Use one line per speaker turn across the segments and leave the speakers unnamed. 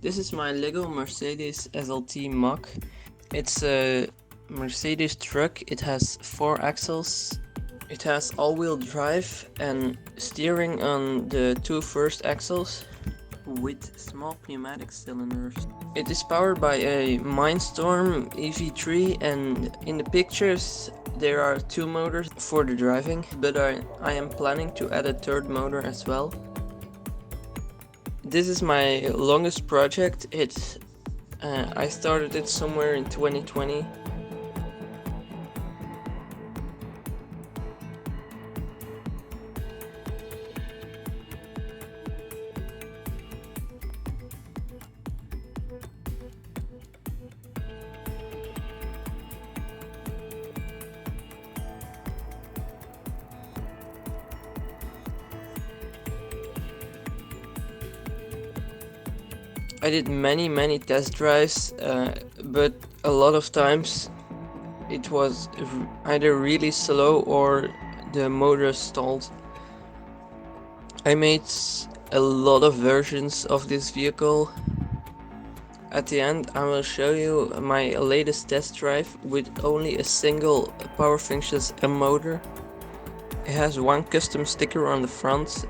This is my Lego Mercedes SLT Mach. It's a Mercedes truck. It has 4 axles. It has all-wheel drive and steering on the 2 first axles with small pneumatic cylinders. It is powered by a Mindstorm EV3, and in the pictures there are 2 motors for the driving, but I am planning to add a 3rd motor as well. This is my longest project. I started it somewhere in 2020. I did many test drives, but a lot of times it was either really slow or the motor stalled. I made a lot of versions of this vehicle. At the end I will show you my latest test drive with only a single Power Functions M motor. It has 1 custom sticker on the front.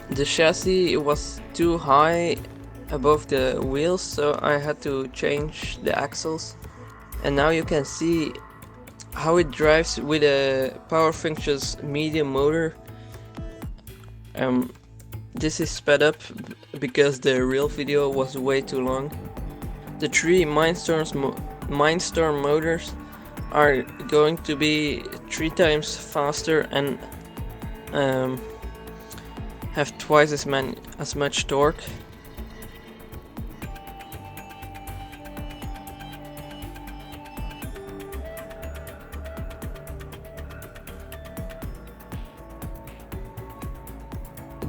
The chassis was too high above the wheels, so I had to change the axles. And now you can see how it drives with a Power Functions medium motor. This is sped up because the real video was way too long. The 3 Mindstorm motors are going to be 3 times faster and have twice as much torque.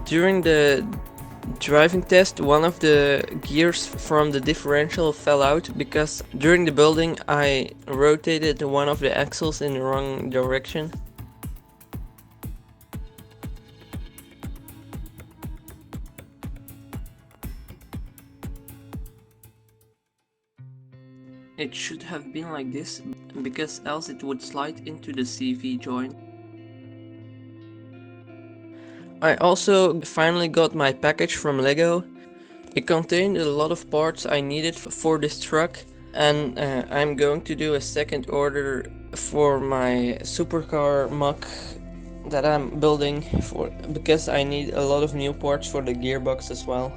During the driving test, one of the gears from the differential fell out because during the building I rotated one of the axles in the wrong direction. It should have been like this, because else it would slide into the CV joint. I also finally got my package from Lego. It contained a lot of parts I needed for this truck, and I'm going to do a second order for my supercar Mach that I'm building because I need a lot of new parts for the gearbox as well.